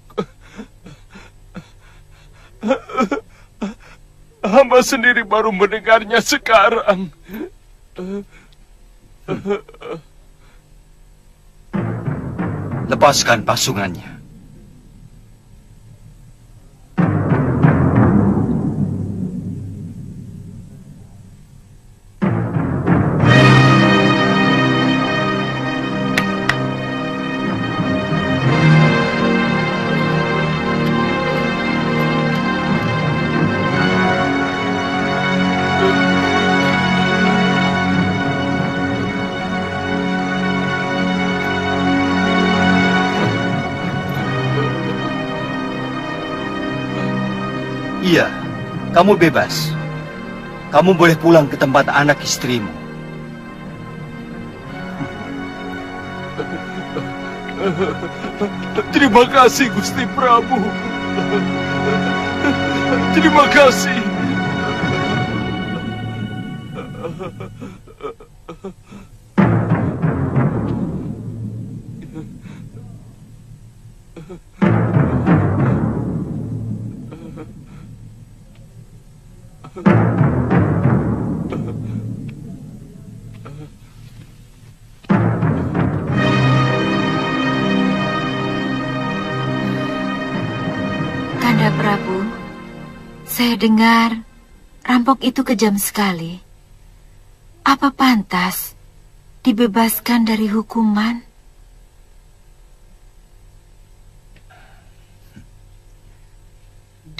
Speaker 3: Hamba sendiri baru mendengarnya sekarang.
Speaker 14: Lepaskan pasungannya. Iya, kamu bebas. Kamu boleh pulang ke tempat anak istrimu.
Speaker 3: Terima kasih, Gusti Prabu. Terima kasih.
Speaker 8: Nanda Prabu, saya dengar rampok itu kejam sekali. Apa pantas dibebaskan dari hukuman?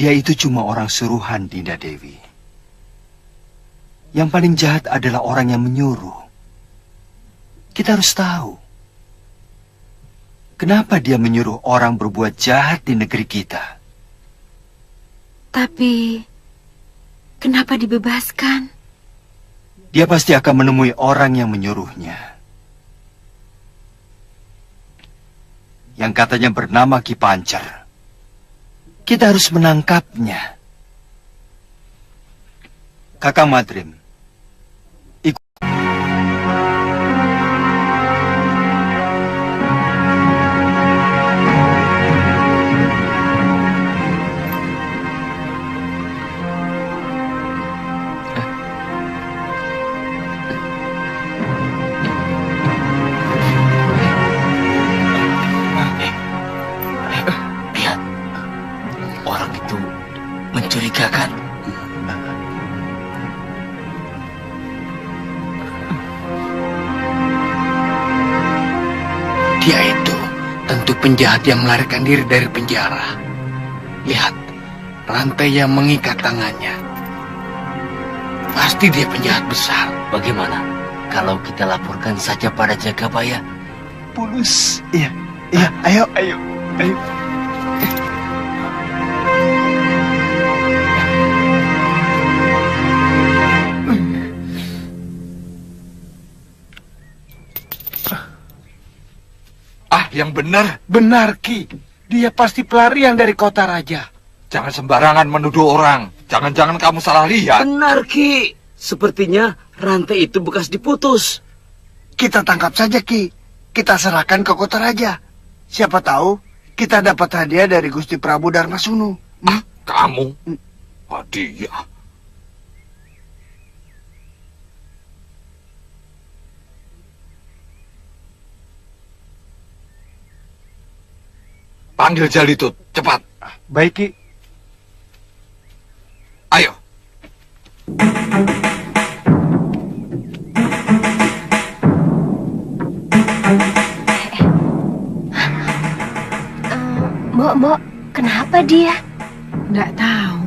Speaker 14: Dia itu cuma orang suruhan, Dinda Dewi. Yang paling jahat adalah orang yang menyuruh. Kita harus tahu. Kenapa dia menyuruh orang berbuat jahat di negeri kita?
Speaker 8: Tapi, kenapa dibebaskan?
Speaker 14: Dia pasti akan menemui orang yang menyuruhnya. Yang katanya bernama Ki Pancer. Kita harus menangkapnya. Kakang Madrim,
Speaker 7: mencurigakan. Dia itu tentu penjahat yang melarikan diri dari penjara. Lihat, rantai yang mengikat tangannya. Pasti dia penjahat besar.
Speaker 1: Bagaimana kalau kita laporkan saja pada Jagabaya?
Speaker 14: Pulus. Iya, ayo.
Speaker 3: Yang benar.
Speaker 12: Benar, Ki. Dia pasti pelarian dari kota raja.
Speaker 3: Jangan sembarangan menuduh orang. Jangan-jangan kamu salah lihat.
Speaker 1: Benar, Ki. Sepertinya rantai itu bekas diputus.
Speaker 6: Kita tangkap saja, Ki. Kita serahkan ke kota raja. Siapa tahu kita dapat hadiah dari Gusti Prabu Darmasunu.
Speaker 3: Kamu? Hadiah? Panggil Jalitut, cepat.
Speaker 12: Baik, Ki.
Speaker 3: Ayo.
Speaker 5: Mbok, kenapa dia?
Speaker 8: Nggak tahu.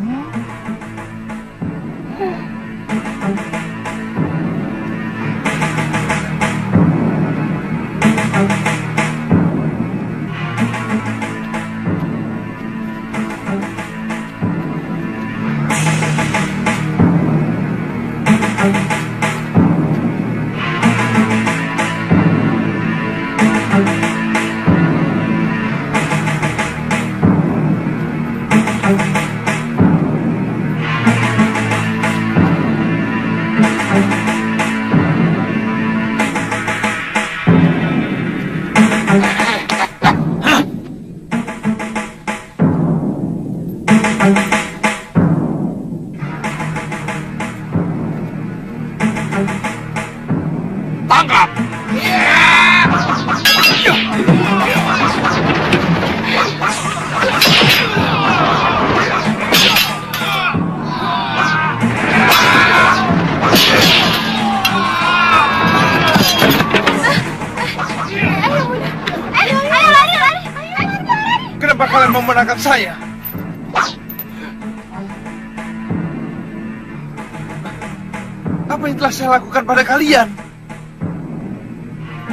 Speaker 12: Kenapa kalian mau menangkap saya? Apa yang telah saya lakukan pada kalian?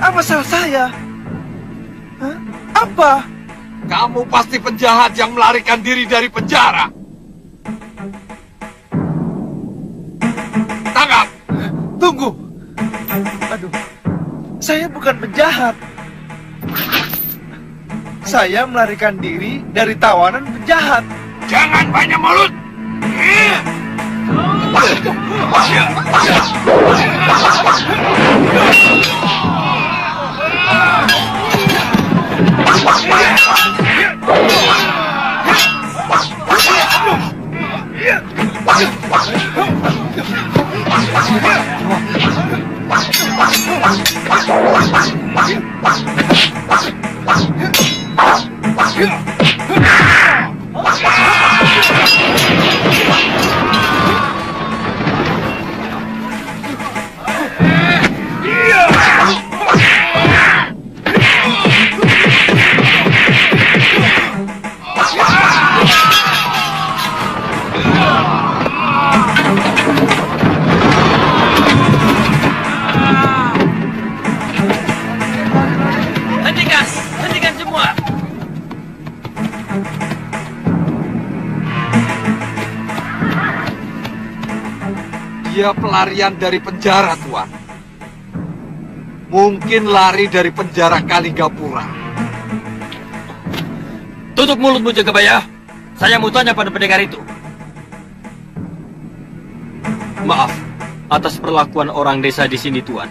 Speaker 12: Apa salah saya? Hah? Apa?
Speaker 3: Kamu pasti penjahat yang melarikan diri dari penjara. Tangkap!
Speaker 12: Tunggu. Aduh. Saya bukan penjahat. Saya melarikan diri dari tawanan penjahat.
Speaker 3: Jangan banyak mulut.
Speaker 14: Dia pelarian dari penjara, Tuan. Mungkin lari dari penjara Kalinggapura.
Speaker 4: Tutup mulutmu, Jagabaya. Saya mau tanya pada pendekar itu. Maaf atas perlakuan orang desa di sini, Tuan.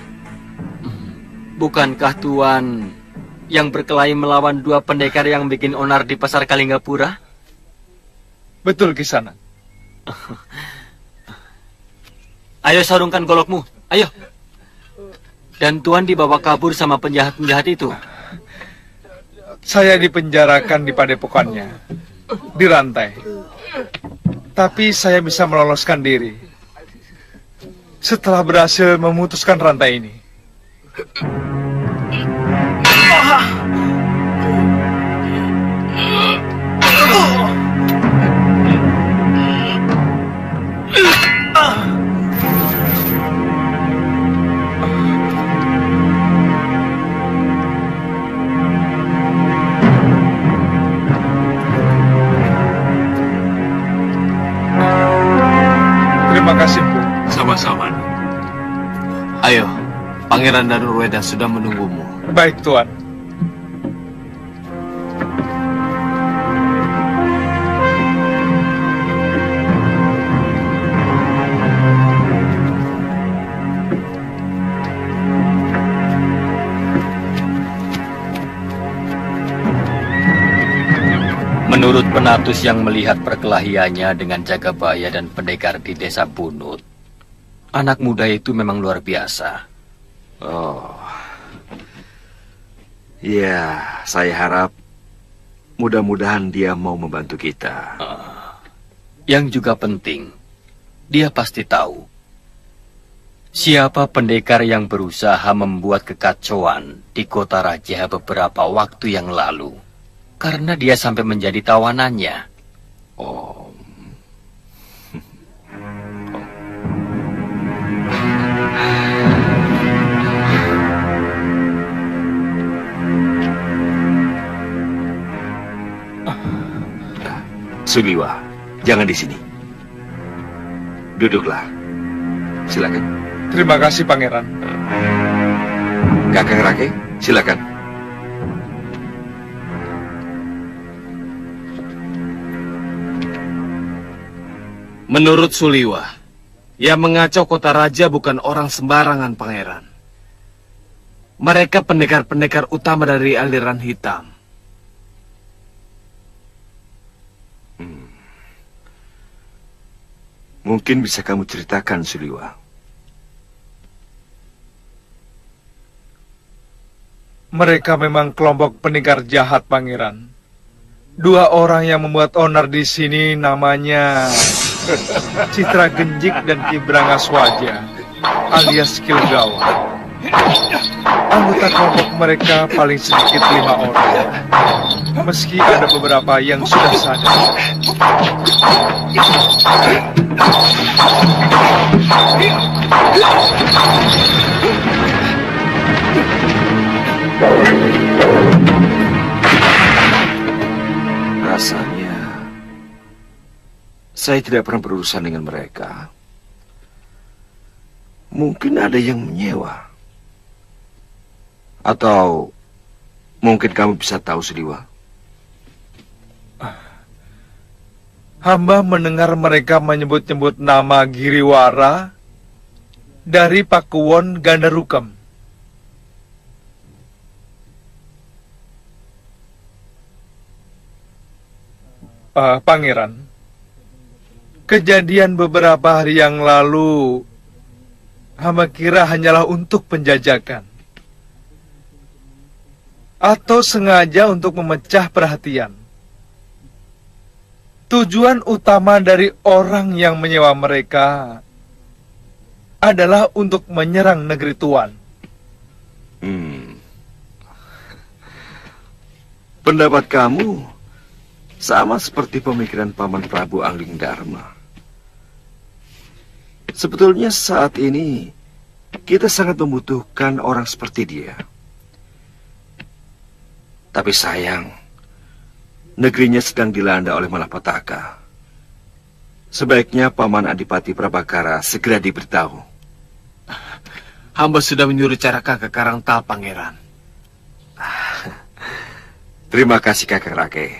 Speaker 4: Bukankah Tuan yang berkelahi melawan dua pendekar yang bikin onar di pasar Kalinggapura?
Speaker 12: Betul, Kisanak.
Speaker 4: Ayo sarungkan golokmu, ayo. Dan Tuan dibawa kabur sama penjahat-penjahat itu.
Speaker 12: Saya dipenjarakan di padepokannya, dirantai. Tapi saya bisa meloloskan diri setelah berhasil memutuskan rantai ini. Terima kasih, Bu.
Speaker 3: Sama-sama. Ayo, Pangeran dan Nurweda sudah menunggumu.
Speaker 12: Baik, Tuan.
Speaker 4: Menurut penatus yang melihat perkelahiannya dengan Jagabaya dan pendekar di desa Bunut, anak muda itu memang luar biasa.
Speaker 2: Oh. Ya, saya harap mudah-mudahan dia mau membantu kita.
Speaker 4: Yang juga penting, dia pasti tahu siapa pendekar yang berusaha membuat kekacauan di kota raja beberapa waktu yang lalu. Karena dia sampai menjadi tawanannya.
Speaker 2: Oh. Suliwa, jangan di sini. Duduklah. Silakan.
Speaker 12: Terima kasih, Pangeran.
Speaker 2: Kakang Rake, silakan.
Speaker 7: Menurut Suliwa, yang mengacau kota raja bukan orang sembarangan, Pangeran. Mereka pendekar-pendekar utama dari aliran hitam.
Speaker 2: Mungkin bisa kamu ceritakan, Suliwa.
Speaker 12: Mereka memang kelompok pendekar jahat, Pangeran. Dua orang yang membuat onar di sini namanya Citra Genjik dan Ki Brangaswaja, alias Kilgawa. Anggota kelompok mereka paling sedikit 5 orang, meski ada beberapa yang sudah sadar.
Speaker 2: Rasanya saya tidak pernah berurusan dengan mereka. Mungkin ada yang menyewa. Atau mungkin kamu bisa tahu, Suliwa.
Speaker 12: Hamba mendengar mereka menyebut-nyebut nama Giriwara dari Pakuwon Gandarukam. Pangeran, kejadian beberapa hari yang lalu hamba kira hanyalah untuk penjajakan atau sengaja untuk memecah perhatian. Tujuan utama dari orang yang menyewa mereka adalah untuk menyerang negeri Tuan.
Speaker 2: Pendapat kamu sama seperti pemikiran Paman Prabu Angling Dharma. Sebetulnya saat ini kita sangat membutuhkan orang seperti dia. Tapi sayang, negerinya sedang dilanda oleh malapetaka.
Speaker 13: Sebaiknya Paman Adipati Prabakara segera diberitahu.
Speaker 7: Hamba sudah menyuruh Caraka ke Karangtal, Pangeran.
Speaker 13: Terima kasih Kakang Rake.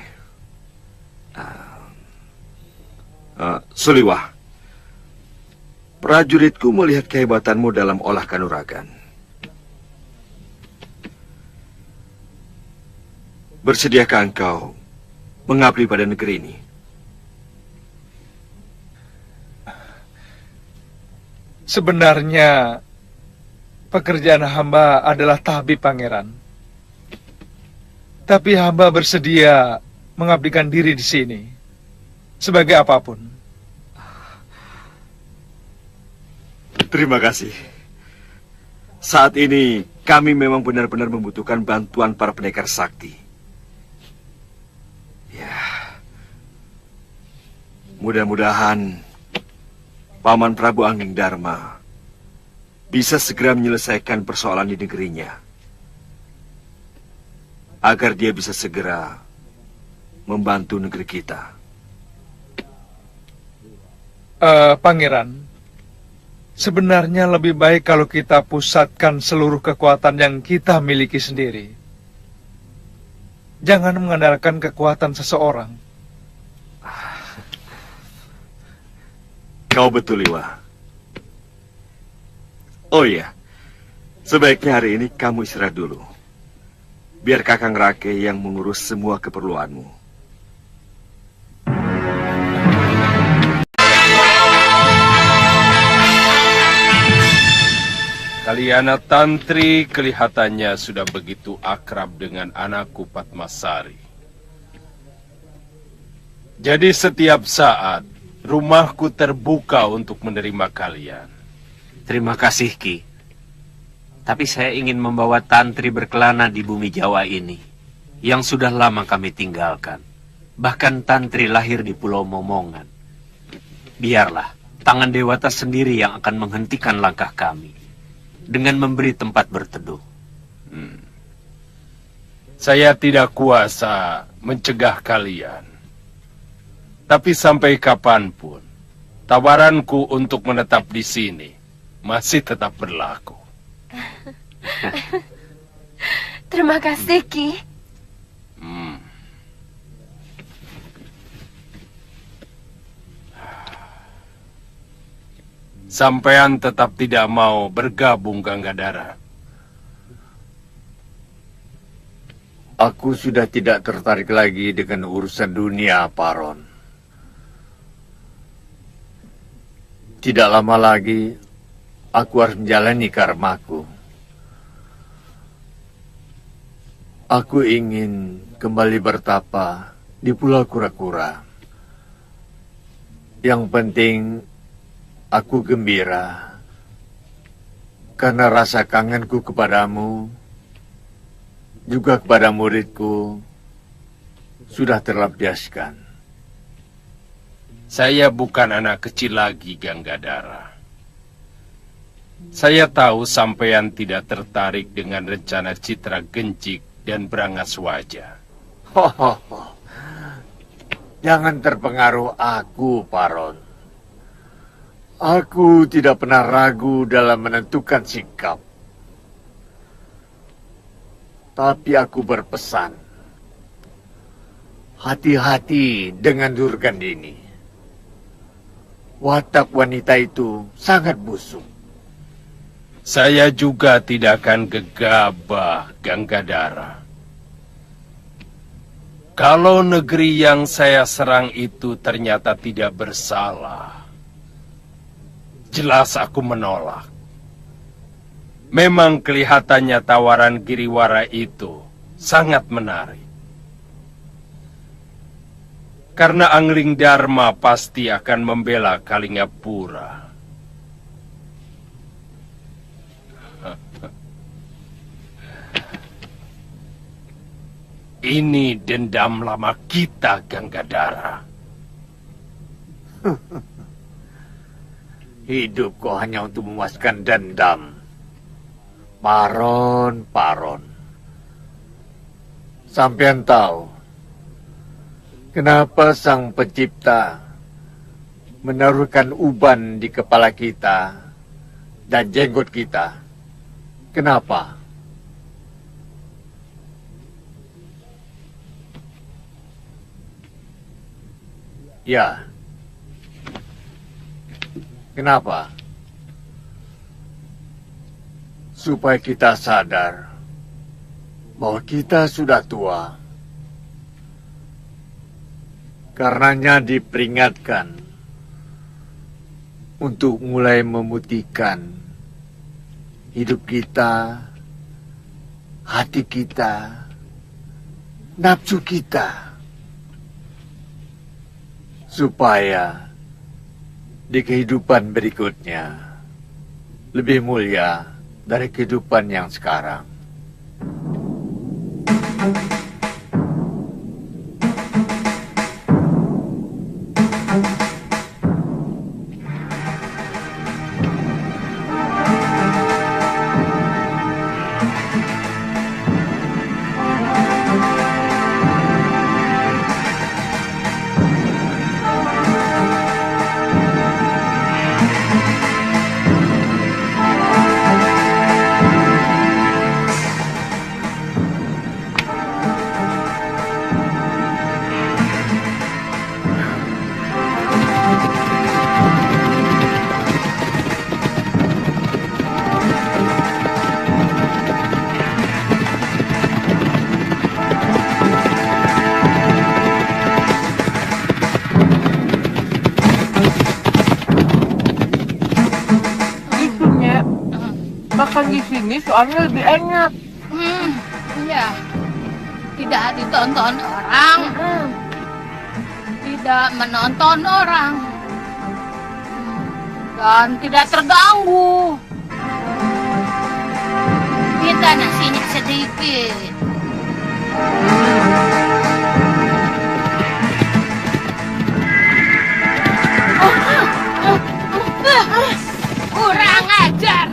Speaker 13: Suliwah, prajuritku melihat kehebatanmu dalam olah kanuragan. Bersediakah engkau mengabdi pada negeri ini?
Speaker 12: Sebenarnya pekerjaan hamba adalah tabib, Pangeran. Tapi hamba bersedia mengabdikan diri di sini sebagai apapun.
Speaker 13: Terima kasih. Saat ini kami memang benar-benar membutuhkan bantuan para pendekar sakti. Ya, mudah-mudahan Paman Prabu Angging Dharma bisa segera menyelesaikan persoalan di negerinya, agar dia bisa segera membantu negeri kita.
Speaker 12: Pangeran, sebenarnya lebih baik kalau kita pusatkan seluruh kekuatan yang kita miliki sendiri. Jangan mengandalkan kekuatan seseorang.
Speaker 13: Kau betul, Liwa. Oh iya, sebaiknya hari ini kamu istirahat dulu. Biar Kakang Rake yang mengurus semua keperluanmu.
Speaker 11: Kaliana Tantri kelihatannya sudah begitu akrab dengan anakku Padmasari. Jadi setiap saat rumahku terbuka untuk menerima kalian.
Speaker 15: Terima kasih, Ki. Tapi saya ingin membawa Tantri berkelana di bumi Jawa ini, yang sudah lama kami tinggalkan. Bahkan Tantri lahir di Pulau Momongan. Biarlah tangan Dewata sendiri yang akan menghentikan langkah kami, dengan memberi tempat berteduh.
Speaker 11: Saya tidak kuasa mencegah kalian. Tapi sampai kapanpun, tawaranku untuk menetap di sini masih tetap berlaku.
Speaker 5: Terima kasih, Ki.
Speaker 11: Sampean tetap tidak mau bergabung, Ganggadara.
Speaker 14: Aku sudah tidak tertarik lagi dengan urusan dunia, Paron. Tidak lama lagi, aku harus menjalani karmaku. Aku ingin kembali bertapa di Pulau Kura-Kura. Yang penting, aku gembira karena rasa kangenku kepadamu, juga kepada muridku, sudah terlampiaskan.
Speaker 11: Saya bukan anak kecil lagi, Ganggadara. Saya tahu sampean tidak tertarik dengan rencana Citra Gencik dan Brangas Wajah.
Speaker 14: Jangan terpengaruh aku, Paron. Aku tidak pernah ragu dalam menentukan sikap. Tapi aku berpesan, hati-hati dengan Durgandini. Watak wanita itu sangat busuk.
Speaker 11: Saya juga tidak akan gegabah, Ganggadara. Kalau negeri yang saya serang itu ternyata tidak bersalah, jelas aku menolak. Memang kelihatannya tawaran Giriwara itu sangat menarik. Karena Angling Dharma pasti akan membela Kalingapura. Ini dendam lama kita, Ganggadara.
Speaker 14: Hidup kok hanya untuk memuaskan dendam. Paron. Sampean tahu kenapa Sang Pencipta
Speaker 16: menaruhkan uban di kepala kita dan jenggot kita. Kenapa? Ya. Kenapa? Supaya kita sadar bahwa kita sudah tua. Karenanya diperingatkan untuk mulai memutihkan hidup kita, hati kita, nafsu kita, supaya di kehidupan berikutnya lebih mulia dari kehidupan yang sekarang.
Speaker 17: Makan di sini soalnya lebih enak.
Speaker 18: Iya. Tidak ditonton orang. Tidak menonton orang. Dan tidak terganggu. Minta nasinya sedikit. Kurang ajar.